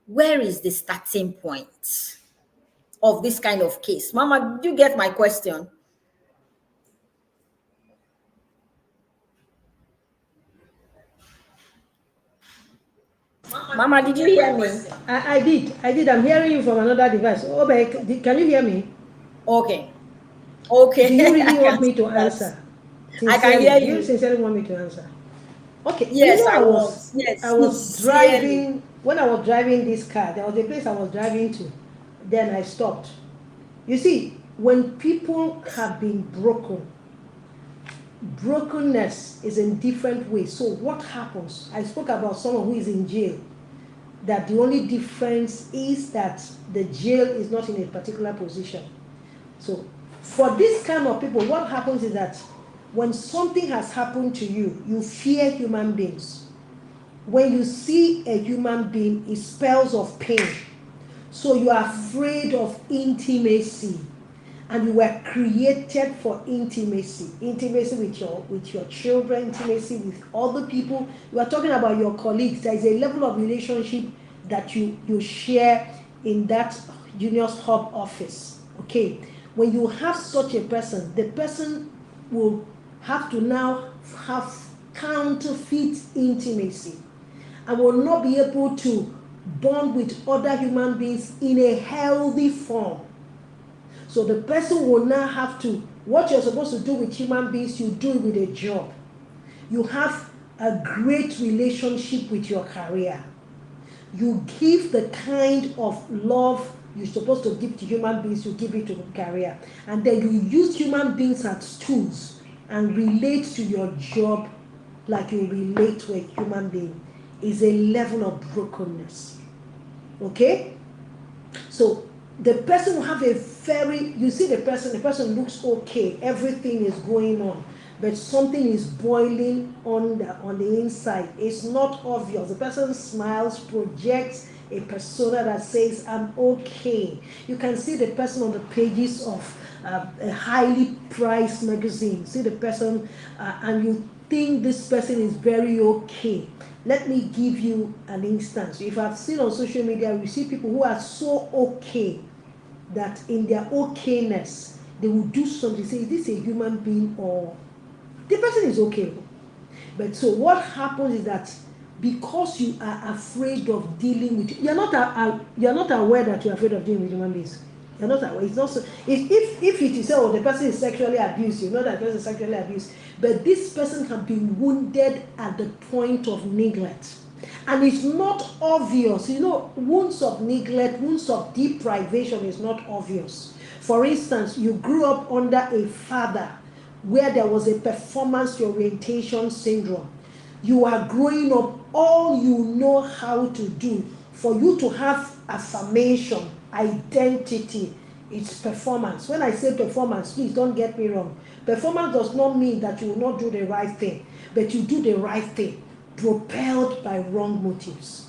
Where is the starting point? of this kind of case. Mama, did you get my question? Mama, did you hear me? I did. I'm hearing you from another device. Oh, but can you hear me? Okay. Okay. Do you really want me to answer? I can hear Do you. you sincerely want me to answer? Okay. Yes, I want. Yes, was sincerely. driving, when I was driving this car, there was a place I was driving to. Then I stopped. You see, when people have been broken, brokenness is in different ways. So what happens? I spoke about someone who is in jail, that the only difference is that the jail is not in a particular position. So for this kind of people, what happens is that when something has happened to you, you fear human beings. When you see a human being, it spells of pain. So you are afraid of intimacy. And you were created for intimacy with your children, intimacy with other people. You are talking about your colleagues. There is a level of relationship that you share in that Junior's Hub office. Okay, when you have such a person, the person will have to now have counterfeit intimacy and will not be able to bond with other human beings in a healthy form. So the person will now have to, what you're supposed to do with human beings, you do it with a job. You have a great relationship with your career. You give the kind of love you're supposed to give to human beings, you give it to the career. And then you use human beings as tools and relate to your job like you relate to a human being. Is a level of brokenness. Okay? So the person will have a very, you see the person looks okay, everything is going on, but something is boiling on the inside. It's not obvious. The person smiles, projects a persona that says, I'm okay. You can see the person on the pages of a highly priced magazine. See the person and you think this person is very okay. Let me give you an instance. If I've seen on social media, we see people who are so okay that in their okayness, they will do something. Say, is this a human being or the person is okay? But so what happens is that because you are afraid of dealing with, you're not aware that you're afraid of dealing with human beings. You're not aware. It's not so. If it is so, the person is sexually abused, you know that person is sexually abused. But this person has been wounded at the point of neglect. And it's not obvious. You know, wounds of neglect, wounds of deprivation is not obvious. For instance, you grew up under a father where there was a performance orientation syndrome. You are growing up, all you know how to do for you to have affirmation, identity, it's performance. When I say performance, please don't get me wrong. Performance does not mean that you will not do the right thing, but you do the right thing, propelled by wrong motives.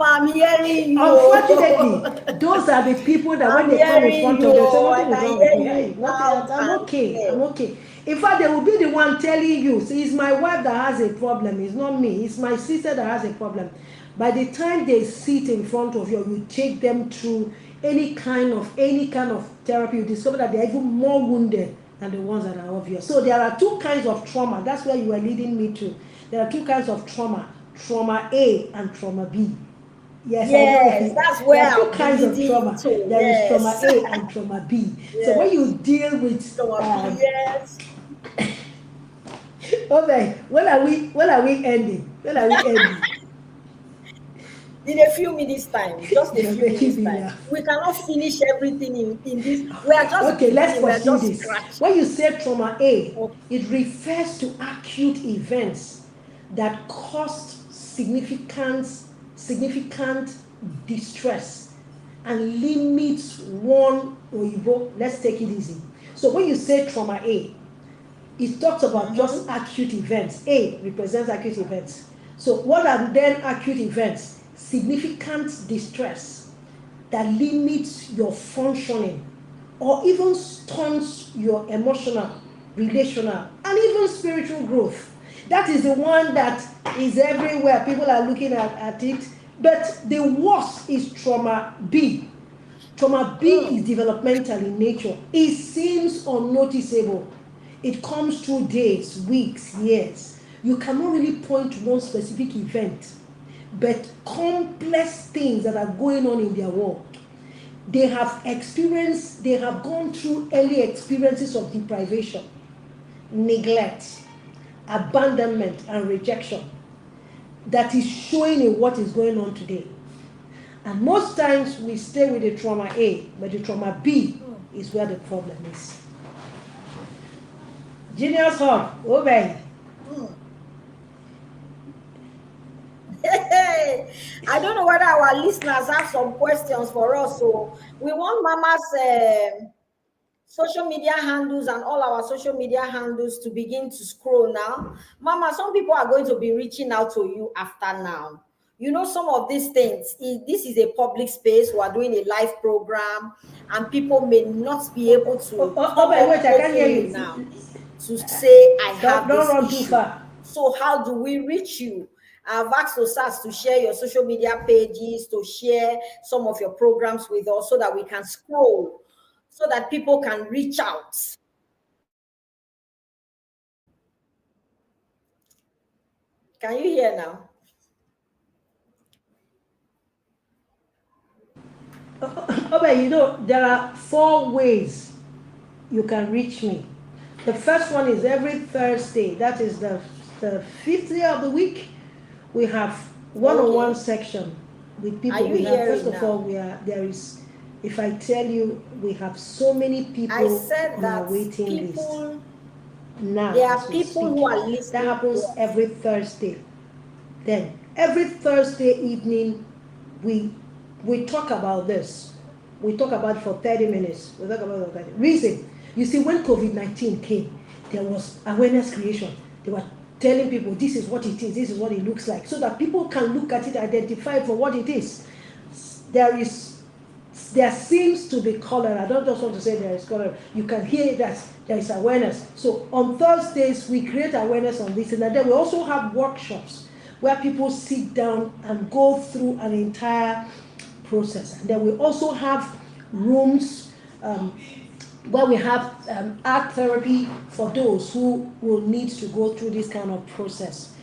I'm hearing you. Unfortunately, those are the people that when they come in front of them, say nothing is wrong with me. Hey, I'm okay. I'm okay. In fact, they will be the one telling you, see, it's my wife that has a problem. It's not me. It's my sister that has a problem. By the time they sit in front of you, you take them through any kind of therapy, you discover that they're even more wounded than the ones that are obvious. So there are two kinds of trauma. That's where you are leading me to. There are two kinds of trauma. Trauma A and trauma B. Yes, that's where there are two kinds of trauma. There is trauma A and trauma B. Yes. So when you deal with trauma B, yes. Okay, when are we ending? In a few minutes time, just a few minutes time. We cannot finish everything in this. We are just okay. Let's pursue this. Scratching. When you say trauma A, it refers to acute events that caused significant distress and limits one oyibo. Let's take it easy. So when you say trauma A, it talks about just acute events. A represents acute events. So what are then acute events? Significant distress that limits your functioning or even stunts your emotional, relational, and even spiritual growth. That is the one that is everywhere. People are looking at it. But the worst is trauma B. Trauma B is developmental in nature. It seems unnoticeable. It comes through days, weeks, years. You cannot really point to one specific event, but complex things that are going on in their world. They have experienced, they have gone through early experiences of deprivation, neglect, abandonment, and rejection that is showing in what is going on today. And most times we stay with the trauma A, but the trauma B is where the problem is. Genius Hub, obey. I don't know whether our listeners have some questions for us. So we want Mama's social media handles and all our social media handles to begin to scroll now. Mama, some people are going to be reaching out to you after now. You know, some of these things, this is a public space. We are doing a live program, and people may not be able to Wait, I can't hear you now to say, I have don't this run issue. too far. So how do we reach you? I've asked OSAS to share your social media pages, to share some of your programs with us so that we can scroll, so that people can reach out. Can you hear now? Okay, you know, there are 4 ways you can reach me. The first one is every Thursday, that is the 5th day of the week, we have one-on-one section with people. Are you First of now? all, there is, if I tell you, we have so many people on our waiting list. Now, there are people who are listening. That happens every Thursday. Then, every Thursday evening, we talk about this. We talk about it for 30 minutes. We talk about it. Reason, you see, when COVID-19 came, there was awareness creation. They were telling people this is what it is, this is what it looks like, so that people can look at it, identify it for what it is. There seems to be color. I don't just want to say there is color. You can hear that there is awareness. So on Thursdays, we create awareness on this, and then we also have workshops where people sit down and go through an entire process. And then we also have rooms where we have art therapy for those who will need to go through this kind of process.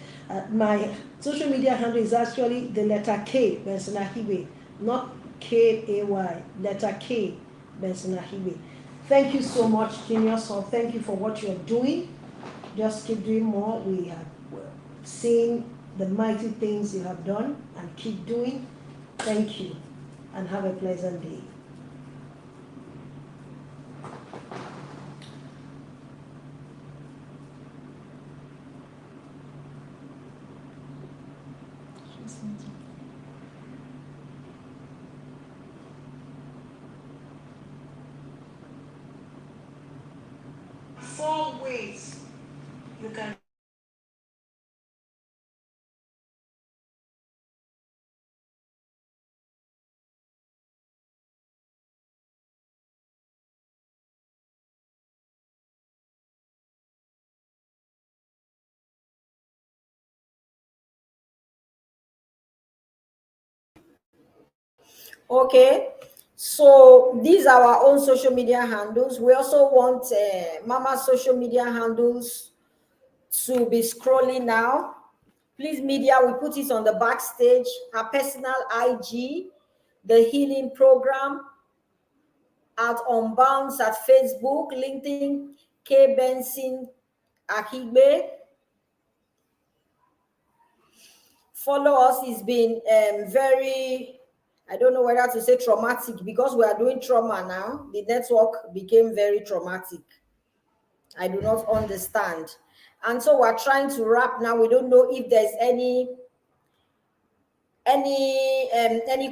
My social media handle is actually the letter K, Bensonahiwe, not K-A-Y, letter K, Bensonahiwe. Thank you so much, Genius. So thank you for what you're doing. Just keep doing more. We have seen the mighty things you have done, and keep doing. Thank you, and have a pleasant day. Four ways you can. Okay, so these are our own social media handles. We also want Mama's social media handles to be scrolling now. Please, media, we put it on the backstage. Her personal IG, the healing program, at Unbounds at Facebook, LinkedIn, K Benson Akigbe. Follow us. It's been very, I don't know whether to say traumatic, because we are doing trauma now. The network became very traumatic. I do not understand. And so we're trying to wrap now. We don't know if there's any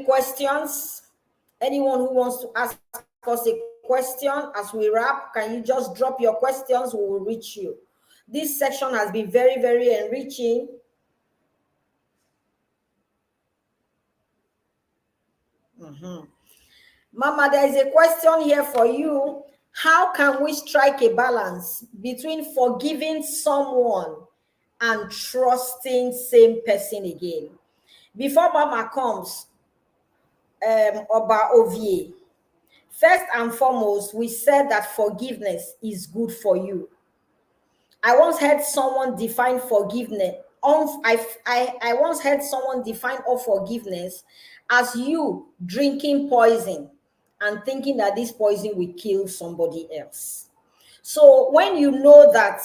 questions. Anyone who wants to ask us a question as we wrap, can you just drop your questions? We will reach you. This section has been very, very enriching. Mama, there is a question here for you. How can we strike a balance between forgiving someone and trusting same person again. Before Mama comes, Oba Ovie, first and foremost, we said that forgiveness is good for you. I once heard someone define forgiveness. I once heard someone define unforgiveness as you drinking poison and thinking that this poison will kill somebody else. So when you know that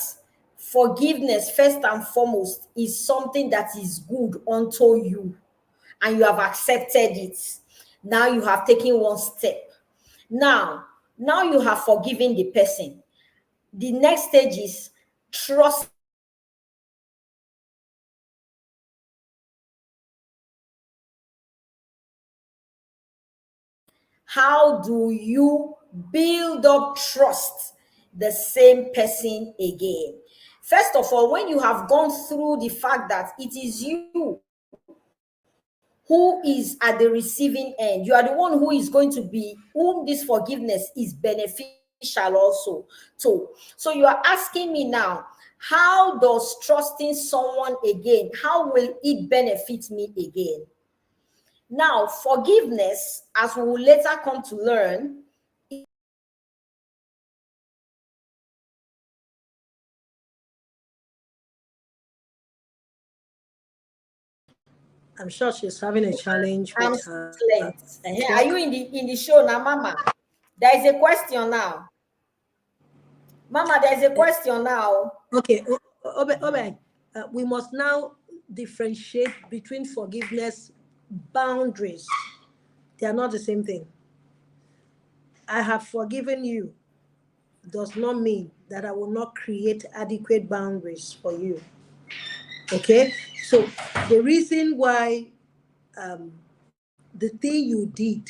forgiveness, first and foremost, is something that is good unto you, and you have accepted it, now you have taken one step. Now you have forgiven the person. The next stage is trust. How do you build up trust the same person again? First of all, when you have gone through the fact that it is you who is at the receiving end, you are the one who is going to be, whom this forgiveness is beneficial also to. So you are asking me now, how does trusting someone again, how will it benefit me again? Now, forgiveness, as we will later come to learn, I'm sure she's having a challenge I'm with her silent. Are you network. in the show now, Mama? There is a question now. Mama, there's a question now. Okay, Obe, we must now differentiate between forgiveness boundaries. They are not the same thing. I have forgiven you does not mean that I will not create adequate boundaries for you. Okay, so the reason why the thing you did,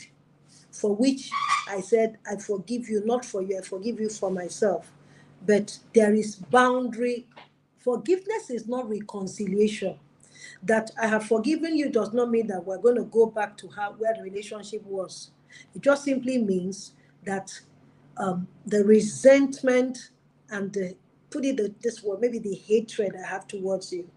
for which I said I forgive you, not for you, I forgive you for myself, but there is boundary. Forgiveness is not reconciliation. That I have forgiven you does not mean that we're going to go back to how where the relationship was. It just simply means that the resentment and the, put it this word, maybe the hatred I have towards you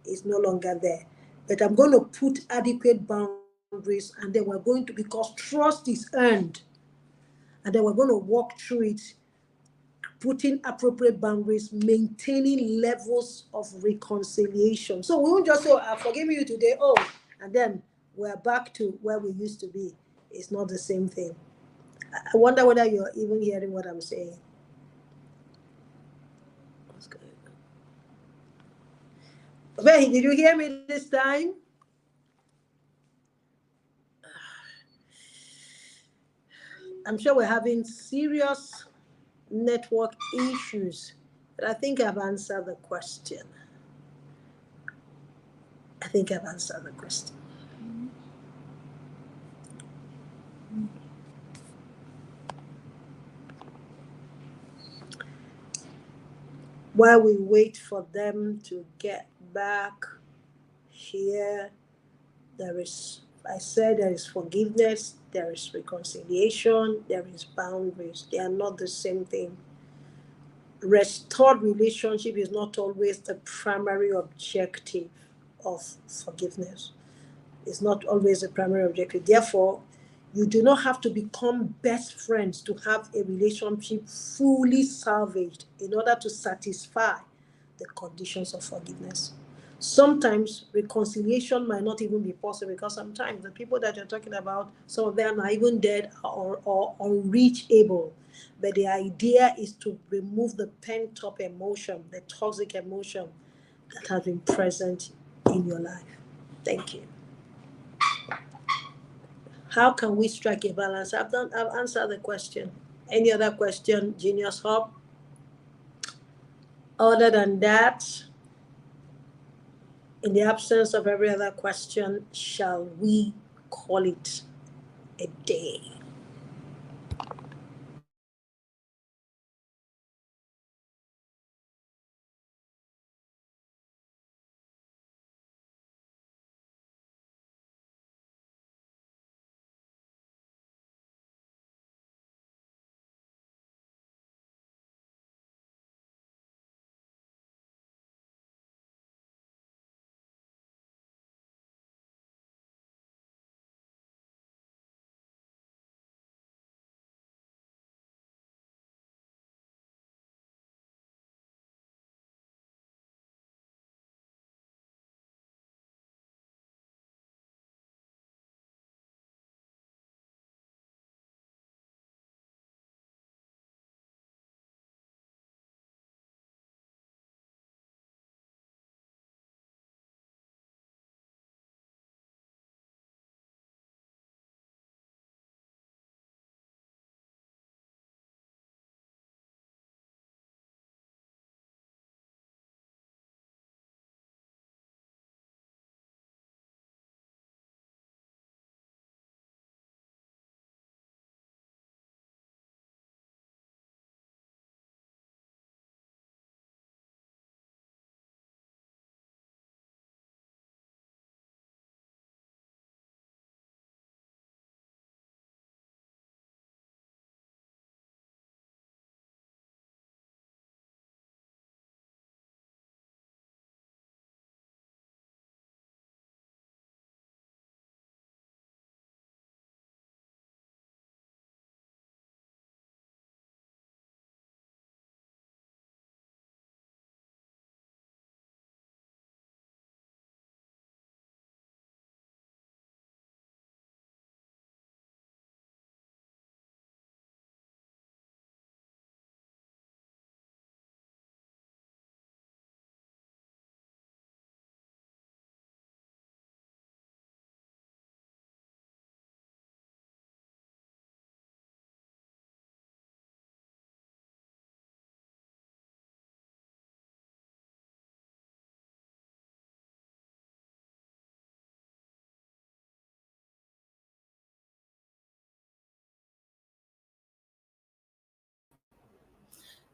is no longer there. But I'm going to put adequate boundaries, and then we're going to, because trust is earned, and then we're going to walk through it, putting appropriate boundaries, maintaining levels of reconciliation. So we won't just say, oh, I forgive you today, oh, and then we're back to where we used to be. It's not the same thing. I wonder whether you're even hearing what I'm saying. What's going on? Hey, did you hear me this time? I'm sure we're having serious network issues, but I think I've answered the question. I think I've answered the question. While we wait for them to get back here, I said there is forgiveness, there is reconciliation, there is boundaries. They are not the same thing. Restored relationship is not always the primary objective of forgiveness. It's not always the primary objective. Therefore, you do not have to become best friends to have a relationship fully salvaged in order to satisfy the conditions of forgiveness. Sometimes reconciliation might not even be possible, because sometimes the people that you're talking about, some of them are even dead or unreachable. But the idea is to remove the pent up emotion, the toxic emotion that has been present in your life. Thank you. How can we strike a balance? I've answered the question. Any other question, Genius Hub? Other than that, in the absence of every other question, shall we call it a day?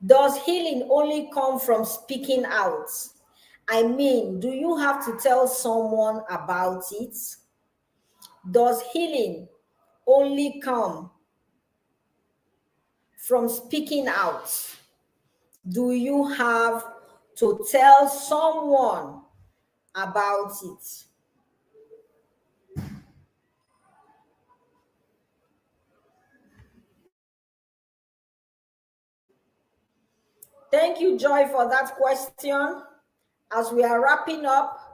Does healing only come from speaking out? I mean, do you have to tell someone about it? Does healing only come from speaking out? Do you have to tell someone about it? Thank you, Joy, for that question. As we are wrapping up,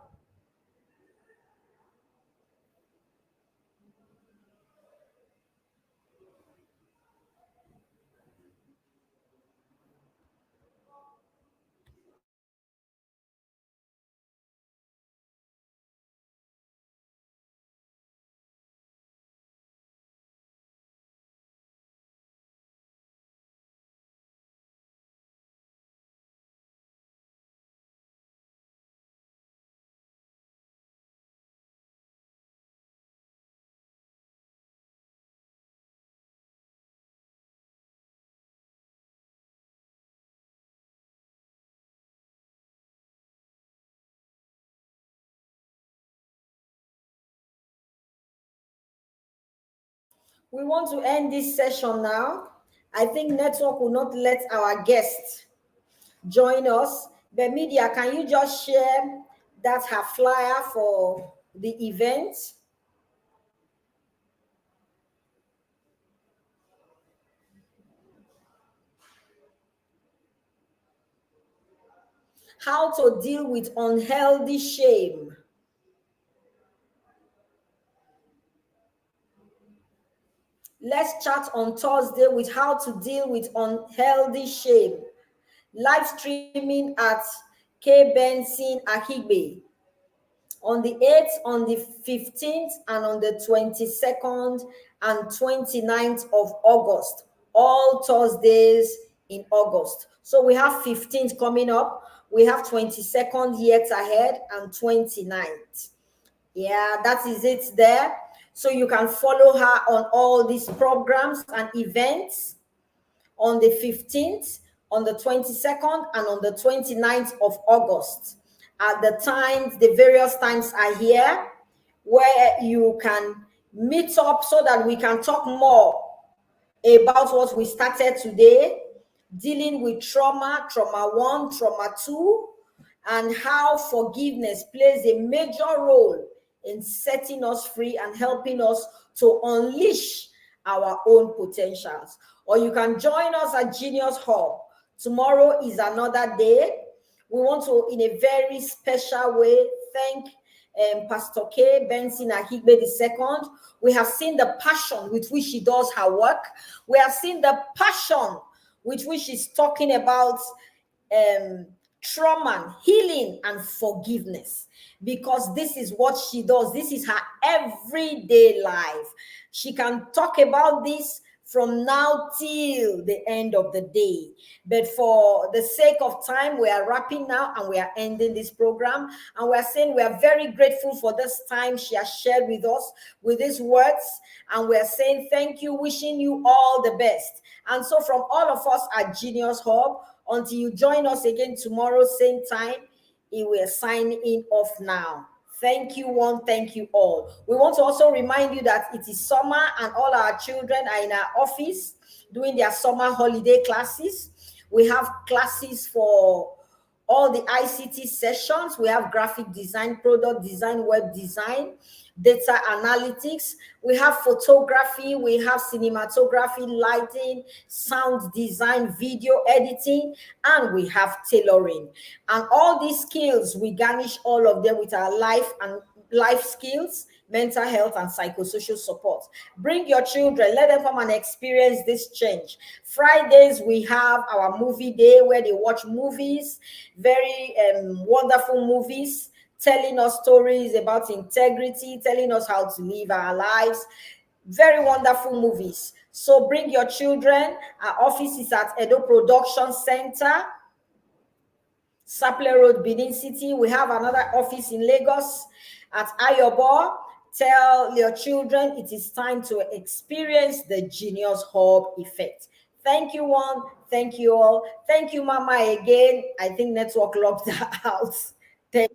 we want to end this session now. I think network will not let our guests join us. But media, can you just share that her flyer for the event? How to deal with unhealthy shame. Let's chat on Thursday with how to deal with unhealthy shame. Live streaming at K. Benson Ahigbe on the 8th, on the 15th, and on the 22nd and 29th of August. All Thursdays in August. So we have 15th coming up. We have 22nd yet ahead and 29th. Yeah, that is it there. So you can follow her on all these programs and events on the 15th, on the 22nd, and on the 29th of August. At the times, the various times are here where you can meet up so that we can talk more about what we started today, dealing with trauma, trauma 1, trauma 2, and how forgiveness plays a major role in setting us free and helping us to unleash our own potentials. Or you can join us at Genius Hub. Tomorrow is another day. We want to, in a very special way, thank Pastor K. Benson Ahigbe II. We have seen the passion with which she does her work. We have seen the passion with which she's talking about trauma, healing, and forgiveness, because this is what she does. This is her everyday life. She can talk about this from now till the end of the day. But for the sake of time, we are wrapping now and we are ending this program. And we are saying we are very grateful for this time she has shared with us with these words. And we are saying thank you, wishing you all the best. And so from all of us at Genius Hub, until you join us again tomorrow, same time, we are signing off now. Thank you, one. Thank you all. We want to also remind you that it is summer and all our children are in our office doing their summer holiday classes. We have classes for all the ICT sessions. We have graphic design, product design, web design, data analytics. We have photography, we have cinematography, lighting, sound design, video editing, and we have tailoring. And all these skills, we garnish all of them with our life skills, mental health, and psychosocial support. Bring your children, let them come and experience this change. Fridays, we have our movie day where they watch movies, very wonderful movies, telling us stories about integrity, telling us how to live our lives. Very wonderful movies. So bring your children. Our office is at Edo Production Center, Saple Road, Benin City. We have another office in Lagos at Ayobo. Tell your children it is time to experience the Genius Hub effect. Thank you, one. Thank you all. Thank you, Mama, again. I think network locked out. Thank